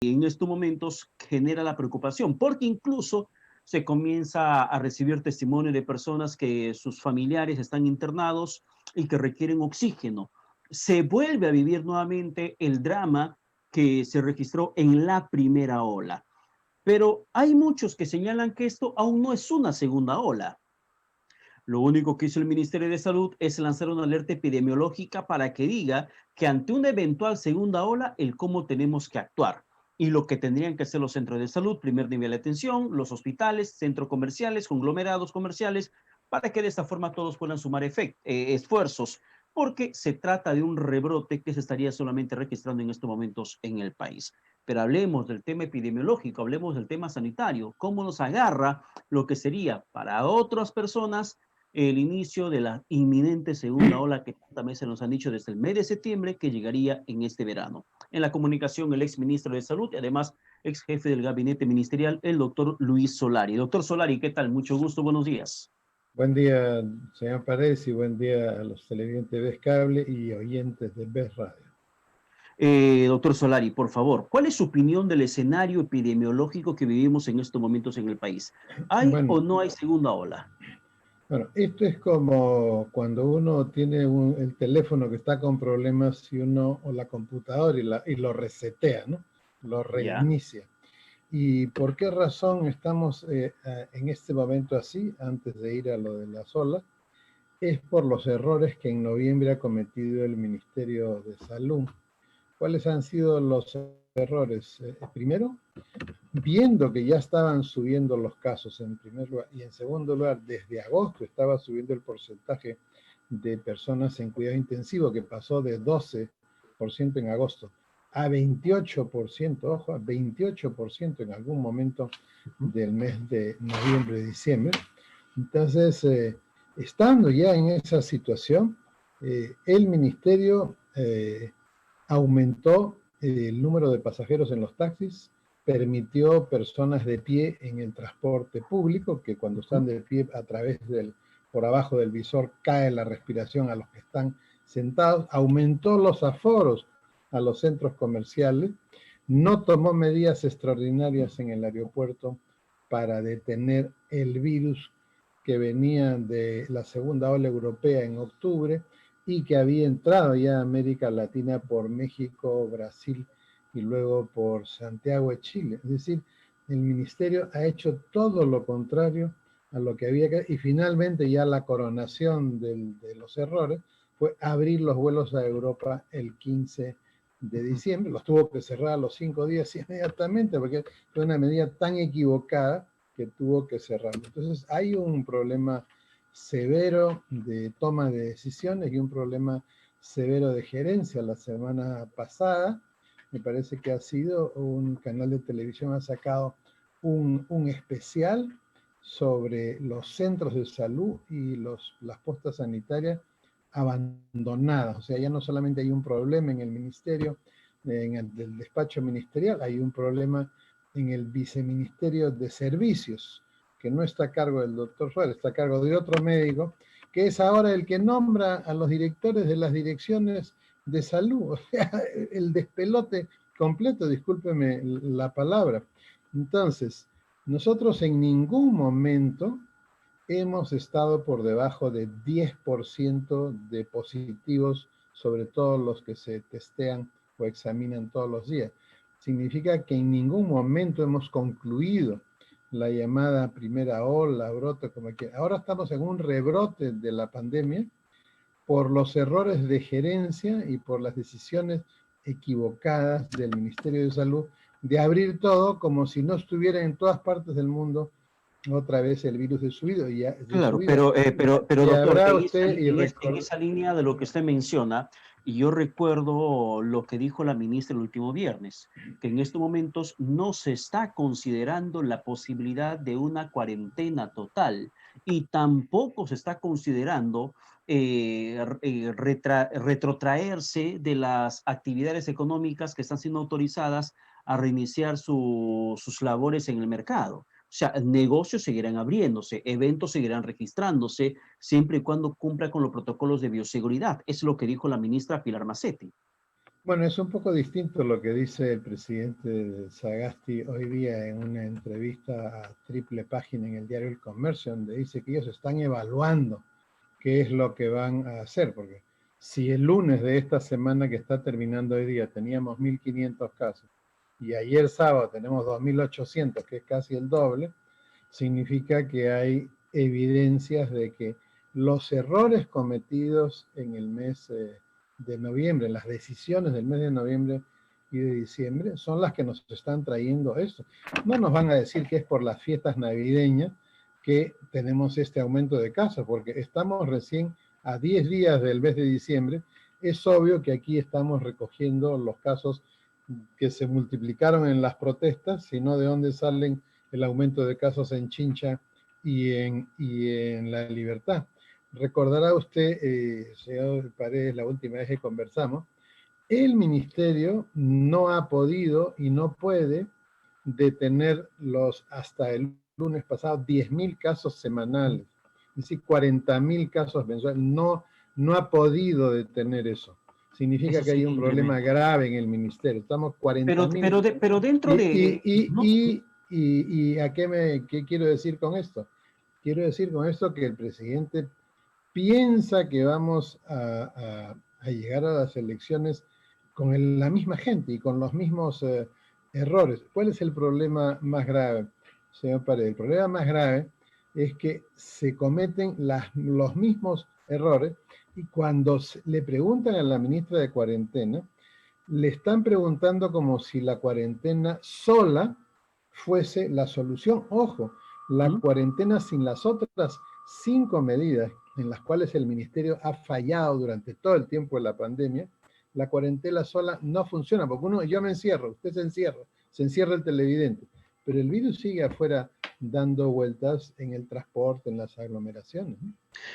en estos momentos genera la preocupación, porque incluso se comienza a recibir testimonio de personas que sus familiares están internados y que requieren oxígeno. Se vuelve a vivir nuevamente el drama que se registró en la primera ola. Pero hay muchos que señalan que esto aún no es una segunda ola. Lo único que hizo el Ministerio de Salud es lanzar una alerta epidemiológica para que diga que ante una eventual segunda ola, el cómo tenemos que actuar y lo que tendrían que hacer los centros de salud, primer nivel de atención, los hospitales, centros comerciales, conglomerados comerciales, para que de esta forma todos puedan sumar esfuerzos, porque se trata de un rebrote que se estaría solamente registrando en estos momentos en el país. Pero hablemos del tema epidemiológico, hablemos del tema sanitario, cómo nos agarra lo que sería para otras personas el inicio de la inminente segunda ola que también se nos han dicho desde el mes de septiembre que llegaría en este verano. En la comunicación, el ex ministro de Salud y además ex jefe del gabinete ministerial, el doctor Luis Solari. Doctor Solari, ¿qué tal? Mucho gusto, buenos días. Buen día, señor Paredes, y buen día a los televidentes de Vez Cable y oyentes de Vez Radio. Doctor Solari, por favor, ¿cuál es su opinión del escenario epidemiológico que vivimos en estos momentos en el país? ¿Hay o Bueno, no hay segunda ola? esto es como cuando uno tiene el teléfono que está con problemas y uno o la computadora y lo resetea, ¿no? Lo Ya. reinicia. ¿Y por qué razón estamos en este momento así, antes de ir a lo de las olas? Es por los errores que en noviembre ha cometido el Ministerio de Salud. ¿Cuáles han sido los errores? Primero, viendo que ya estaban subiendo los casos en primer lugar y en segundo lugar, desde agosto estaba subiendo el porcentaje de personas en cuidado intensivo que pasó de 12% en agosto a 28%, ojo, a 28% en algún momento del mes de noviembre, diciembre. Entonces, estando ya en esa situación, el ministerio aumentó el número de pasajeros en los taxis, permitió personas de pie en el transporte público, que cuando están de pie por abajo del visor cae la respiración a los que están sentados, aumentó los aforos a los centros comerciales, no tomó medidas extraordinarias en el aeropuerto para detener el virus que venía de la segunda ola europea en octubre y que había entrado ya a América Latina por México, Brasil y luego por Santiago de Chile. Es decir, el ministerio ha hecho todo lo contrario a lo que había que, y finalmente ya la coronación de los errores fue abrir los vuelos a Europa el 15 de diciembre. Los tuvo que cerrar a los 5 días inmediatamente porque fue una medida tan equivocada que tuvo que cerrar. Entonces hay un problema severo de toma de decisiones y un problema severo de gerencia. La semana pasada me parece que ha sido un canal de televisión ha sacado un especial sobre los centros de salud y las postas sanitarias abandonadas. O sea, ya no solamente hay un problema en el ministerio, en el despacho ministerial, hay un problema en el viceministerio de servicios, que no está a cargo del doctor Suárez, está a cargo de otro médico, que es ahora el que nombra a los directores de las direcciones de salud. O sea, el despelote completo, discúlpeme la palabra. Entonces, nosotros en ningún momento hemos estado por debajo de 10% de positivos, sobre todo los que se testean o examinan todos los días. Significa que en ningún momento hemos concluido la llamada primera ola, brote, como que ahora estamos en un rebrote de la pandemia por los errores de gerencia y por las decisiones equivocadas del Ministerio de Salud de abrir todo como si no estuviera en todas partes del mundo otra vez el virus de subido. Claro, pero Y doctor, habrá usted y en esa línea de lo que usted menciona, y yo recuerdo lo que dijo la ministra el último viernes, que en estos momentos no se está considerando la posibilidad de una cuarentena total y tampoco se está considerando retrotraerse de las actividades económicas que están siendo autorizadas a reiniciar sus labores en el mercado. O sea, negocios seguirán abriéndose, eventos seguirán registrándose, siempre y cuando cumpla con los protocolos de bioseguridad. Es lo que dijo la ministra Pilar Macetti. Bueno, es un poco distinto lo que dice el presidente Sagasti hoy día en una entrevista a triple página en el diario El Comercio, donde dice que ellos están evaluando qué es lo que van a hacer, porque si el lunes de esta semana que está terminando hoy día teníamos 1.500 casos y ayer sábado tenemos 2.800, que es casi el doble, significa que hay evidencias de que los errores cometidos en el mes de noviembre, las decisiones del mes de noviembre y de diciembre, son las que nos están trayendo esto. No nos van a decir que es por las fiestas navideñas que tenemos este aumento de casos, porque estamos recién a 10 días del mes de diciembre. Es obvio que aquí estamos recogiendo los casos que se multiplicaron en las protestas, sino de dónde salen el aumento de casos en Chincha y en La Libertad. Recordará usted, señor Paredes, la última vez que conversamos, el ministerio no ha podido y no puede detener hasta el lunes pasado 10.000 casos semanales, es decir, 40.000 casos mensuales. No ha podido detener eso. Significa Eso que hay sería un problema incremento. grave en el ministerio. Estamos 40.000. Pero dentro de... ¿no? ¿Y a qué quiero decir con esto? Quiero decir con esto que el presidente piensa que vamos a llegar a las elecciones con la misma gente y con los mismos errores. ¿Cuál es el problema más grave, señor Paredes? El problema más grave es que se cometen los mismos errores y cuando le preguntan a la ministra de Cuarentena, le están preguntando como si la cuarentena sola fuese la solución. Ojo, la ¿Mm? cuarentena sin las otras 5 medidas en las cuales el ministerio ha fallado durante todo el tiempo de la pandemia, la cuarentena sola no funciona, porque yo me encierro, usted se encierra el televidente, pero el virus sigue afuera dando vueltas en el transporte, en las aglomeraciones.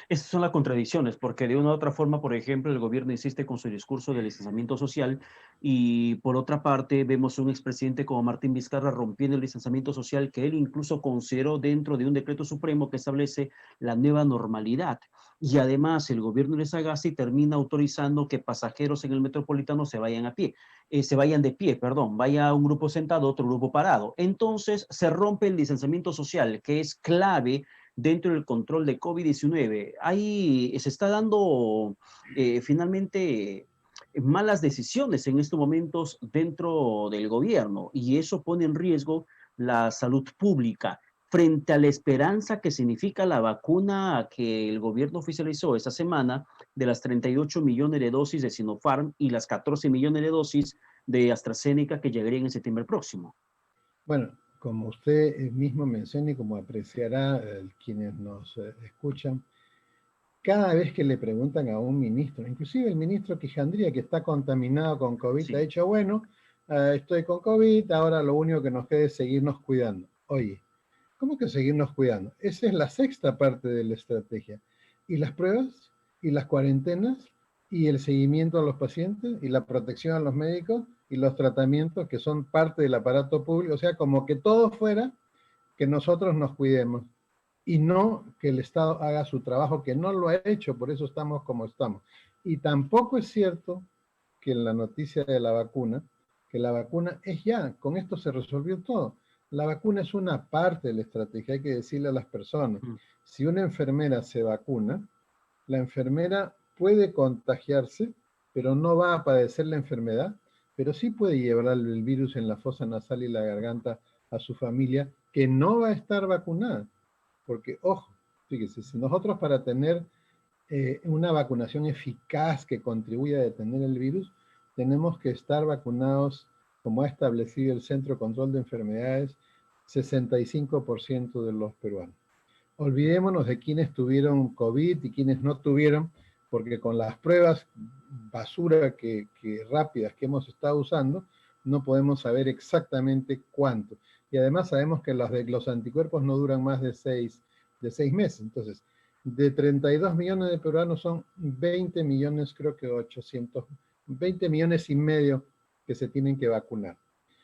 Esas son las contradicciones, porque de una u otra forma, por ejemplo, el gobierno insiste con su discurso del distanciamiento social y por otra parte vemos un expresidente como Martín Vizcarra rompiendo el distanciamiento social que él incluso consideró dentro de un decreto supremo que establece la nueva normalidad. Y además el gobierno de Sagasti termina autorizando que pasajeros en el metropolitano se vayan a pie, se vayan de pie, perdón, vaya un grupo sentado, otro grupo parado. Entonces se rompe el distanciamiento social, que es clave dentro del control de COVID-19. Ahí se está dando finalmente malas decisiones en estos momentos dentro del gobierno y eso pone en riesgo la salud pública frente a la esperanza que significa la vacuna que el gobierno oficializó esta semana de las 38 millones de dosis de Sinopharm y las 14 millones de dosis de AstraZeneca que llegarían en septiembre próximo. Bueno, como usted mismo menciona y como apreciará quienes nos escuchan, cada vez que le preguntan a un ministro, inclusive el ministro Quijandría, que está contaminado con COVID, ha Sí. dicho, bueno, estoy con COVID, ahora lo único que nos queda es seguirnos cuidando. Oye, ¿cómo que seguirnos cuidando? Esa es la sexta parte de la estrategia. Y las pruebas, y las cuarentenas, y el seguimiento a los pacientes, y la protección a los médicos, y los tratamientos que son parte del aparato público. O sea, como que todo fuera que nosotros nos cuidemos y no que el Estado haga su trabajo, que no lo ha hecho, por eso estamos como estamos. Y tampoco es cierto que en la noticia de la vacuna, que la vacuna es ya, con esto se resolvió todo. La vacuna es una parte de la estrategia, hay que decirle a las personas. Si una enfermera se vacuna, la enfermera puede contagiarse, pero no va a padecer la enfermedad, pero sí puede llevar el virus en la fosa nasal y la garganta a su familia que no va a estar vacunada. Porque, ojo, fíjese, si nosotros para tener una vacunación eficaz que contribuya a detener el virus, tenemos que estar vacunados, como ha establecido el Centro de Control de Enfermedades, 65% de los peruanos. Olvidémonos de quienes tuvieron COVID y quienes no tuvieron, porque con las pruebas basura rápidas que hemos estado usando, no podemos saber exactamente cuánto. Y además sabemos que los anticuerpos no duran más de 6 meses. Entonces, de 32 millones de peruanos son 20 millones, creo que 20 millones y medio que se tienen que vacunar.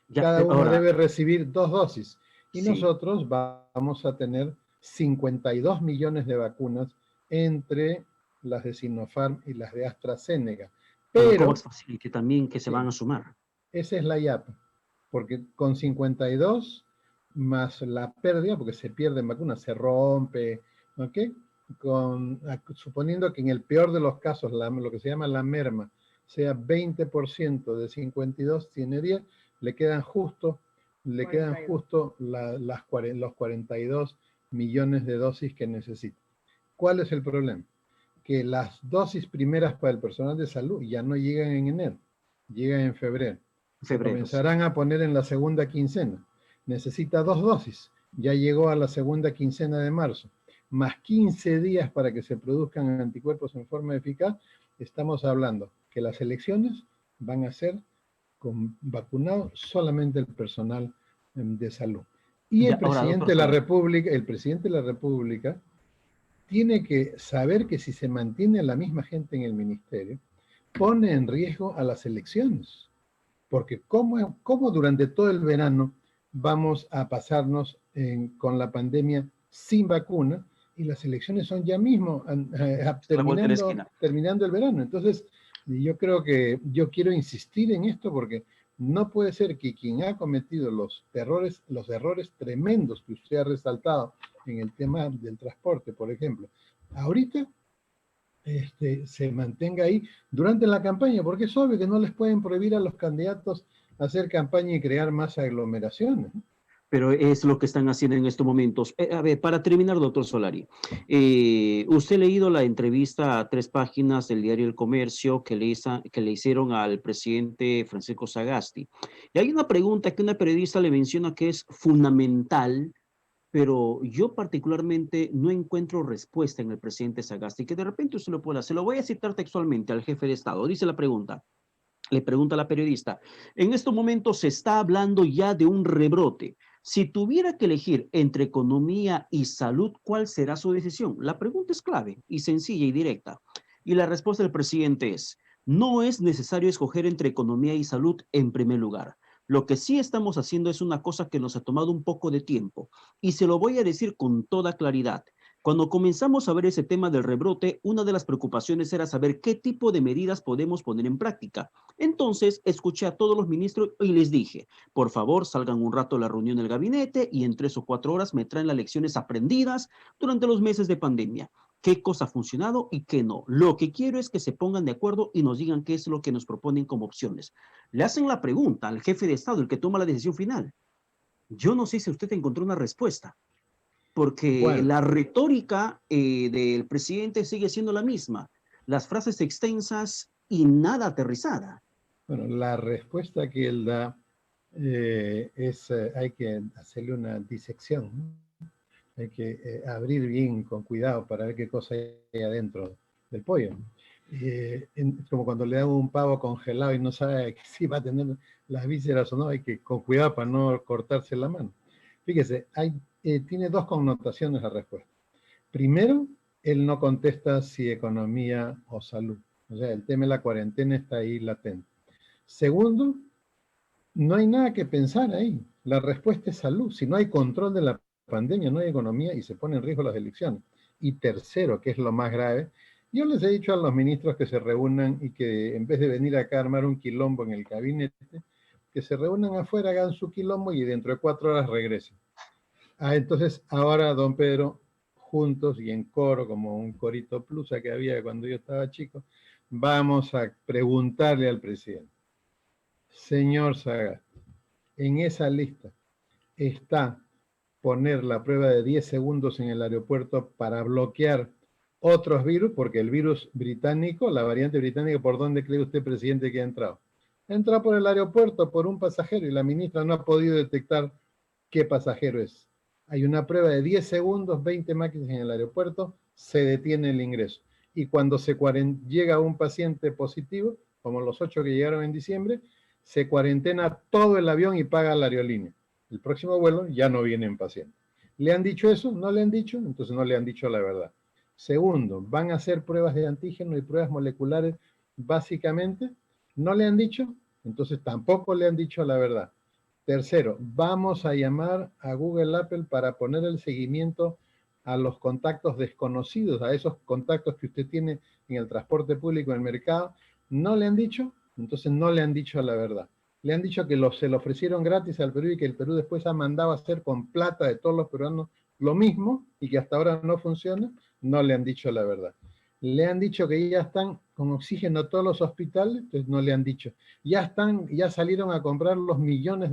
Ya, Cada uno ahora, debe recibir 2 dosis. Y sí. nosotros vamos a tener 52 millones de vacunas entre las de Sinopharm y las de AstraZeneca. Con la Pero, COVAX Facility también que se van sí, a sumar. esa es la IAP, porque con 52 más la pérdida, porque se pierden vacunas, se rompe, ¿ok? Suponiendo que en el peor de los casos, lo que se llama la merma, sea 20% de 52, tiene 10, le quedan justo, los 42 millones de dosis que necesita. ¿Cuál es el problema? Que las dosis primeras para el personal de salud ya no llegan en enero, llegan en febrero. Se Febrero, sí. comenzarán a poner en la segunda quincena. Necesita 2 dosis, ya llegó a la segunda quincena de marzo, más 15 días para que se produzcan anticuerpos en forma eficaz. Estamos hablando que las elecciones van a ser con vacunado solamente el personal de salud. Y Ya, ahora, doctor Solari. El presidente de la República tiene que saber que si se mantiene la misma gente en el ministerio, pone en riesgo a las elecciones. Porque ¿cómo durante todo el verano vamos a pasarnos con la pandemia sin vacuna y las elecciones son ya mismo A la vuelta de la esquina. terminando el verano? Entonces, yo creo que yo quiero insistir en esto porque no puede ser que quien ha cometido los errores tremendos que usted ha resaltado en el tema del transporte, por ejemplo, ahorita se mantenga ahí durante la campaña, porque es obvio que no les pueden prohibir a los candidatos hacer campaña y crear más aglomeraciones. Pero es lo que están haciendo en estos momentos. A ver, para terminar, doctor Solari, usted ha leído la entrevista a 3 páginas del diario El Comercio que le hicieron al presidente Francisco Sagasti. Y hay una pregunta que una periodista le menciona que es fundamental, pero yo particularmente no encuentro respuesta en el presidente Sagasti, que de repente usted lo puede hacer. Se lo voy a citar textualmente al jefe de Estado. Dice la pregunta. Le pregunta a la periodista, en estos momentos se está hablando ya de un rebrote. Si tuviera que elegir entre economía y salud, ¿cuál será su decisión? La pregunta es clave y sencilla y directa. Y la respuesta del presidente es, no es necesario escoger entre economía y salud en primer lugar. Lo que sí estamos haciendo es una cosa que nos ha tomado un poco de tiempo y se lo voy a decir con toda claridad. Cuando comenzamos a ver ese tema del rebrote, una de las preocupaciones era saber qué tipo de medidas podemos poner en práctica. Entonces, escuché a todos los ministros y les dije, por favor, salgan un rato a la reunión del gabinete y en 3 o 4 horas me traen las lecciones aprendidas durante los meses de pandemia. ¿Qué cosa ha funcionado y qué no? Lo que quiero es que se pongan de acuerdo y nos digan qué es lo que nos proponen como opciones. Le hacen la pregunta al jefe de Estado, el que toma la decisión final. Yo no sé si usted encontró una respuesta, porque Bueno, la retórica del presidente sigue siendo la misma. Las frases extensas y nada aterrizada. bueno, la respuesta que él da hay que hacerle una disección, ¿no? Hay que abrir bien con cuidado para ver qué cosa hay adentro del pollo. Como cuando le dan un pavo congelado y no sabe si va a tener las vísceras o no, hay que con cuidado para no cortarse la mano. Fíjese, tiene dos connotaciones la respuesta. Primero, él no contesta si economía o salud. O sea, el tema de la cuarentena está ahí latente. Segundo, no hay nada que pensar ahí. La respuesta es salud. Si no hay control de la pandemia, no hay economía y se ponen en riesgo las elecciones. Y tercero, que es lo más grave, yo les he dicho a los ministros que se reúnan y que en vez de venir acá a armar un quilombo en el gabinete, que se reúnan afuera, hagan su quilombo y dentro de 4 horas regresen. Entonces, ahora, don Pedro, juntos y en coro, como un corito plusa que había cuando yo estaba chico, vamos a preguntarle al presidente, señor Saga, en esa lista está poner la prueba de 10 segundos en el aeropuerto para bloquear otros virus, porque el virus británico, la variante británica, ¿por dónde cree usted, presidente, que ha entrado? Entra por el aeropuerto, por un pasajero, y la ministra no ha podido detectar qué pasajero es. Hay una prueba de 10 segundos, 20 máquinas en el aeropuerto, se detiene el ingreso. Y cuando llega un paciente positivo, como los 8 que llegaron en diciembre, se cuarentena todo el avión y paga la aerolínea. El próximo vuelo ya no vienen pacientes. ¿Le han dicho eso? ¿No le han dicho? Entonces no le han dicho la verdad. Segundo, van a hacer pruebas de antígeno y pruebas moleculares básicamente. ¿No le han dicho? Entonces tampoco le han dicho la verdad. Tercero, vamos a llamar a Google Apple para poner el seguimiento a los contactos desconocidos, a esos contactos que usted tiene en el transporte público, en el mercado, no le han dicho, entonces no le han dicho la verdad. Le han dicho que se lo ofrecieron gratis al Perú y que el Perú después ha mandado a hacer con plata de todos los peruanos lo mismo y que hasta ahora no funciona, no le han dicho la verdad. Le han dicho que ya están con oxígeno todos los hospitales, entonces no le han dicho. Ya salieron a comprar los millones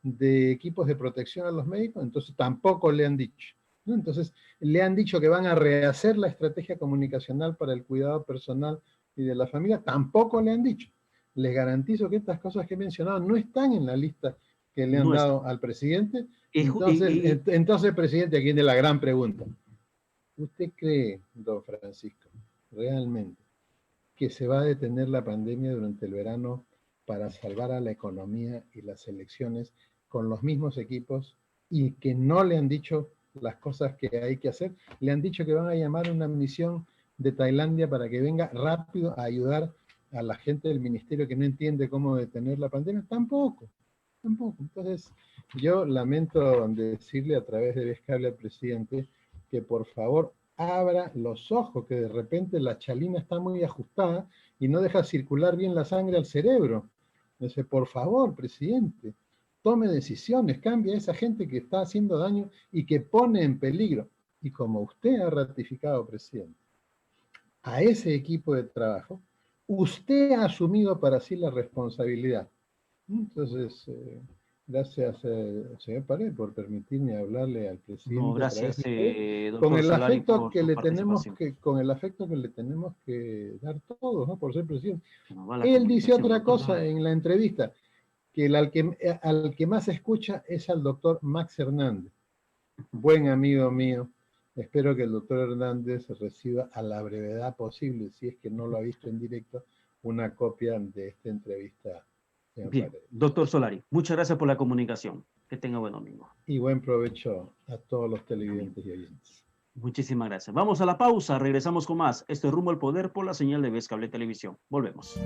de equipos de protección a los médicos, entonces tampoco le han dicho, ¿no? Entonces le han dicho que van a rehacer la estrategia comunicacional para el cuidado personal y de la familia, tampoco le han dicho. Les garantizo que estas cosas que he mencionado no están en la lista que le han No está. dado al presidente. Y, Entonces, presidente, aquí viene la gran pregunta. ¿Usted cree, don Francisco, realmente que se va a detener la pandemia durante el verano para salvar a la economía y las elecciones con los mismos equipos y que no le han dicho las cosas que hay que hacer? Le han dicho que van a llamar a una misión de Tailandia para que venga rápido a ayudar a la gente del ministerio que no entiende cómo detener la pandemia. Tampoco. Entonces, yo lamento decirle a través de Vizcable al presidente que por favor abra los ojos, que de repente la chalina está muy ajustada y no deja circular bien la sangre al cerebro. Entonces, por favor, presidente, tome decisiones, cambie a esa gente que está haciendo daño y que pone en peligro. Y como usted ha ratificado, presidente, a ese equipo de trabajo, usted ha asumido para sí la responsabilidad. Entonces, gracias, señor Pared, por permitirme hablarle al presidente. no, gracias, Con doctor el Solari, afecto por que su le participación. con el afecto que le tenemos que dar todos, ¿no? Por ser presidente. No va la Él dice comunicación, otra doctor cosa Solari. en la entrevista, que al que más escucha es al doctor Max Hernández, buen amigo mío. Espero que el doctor Hernández reciba a la brevedad posible, si es que no lo ha visto en directo, una copia de esta entrevista. Bien, doctor Solari, muchas gracias por la comunicación. Que tenga buen domingo. Y buen provecho a todos los Amén. televidentes y oyentes. Muchísimas gracias. Vamos a la pausa, regresamos con más. Esto es Rumbo al Poder por la señal de Vez Cable Televisión. Volvemos.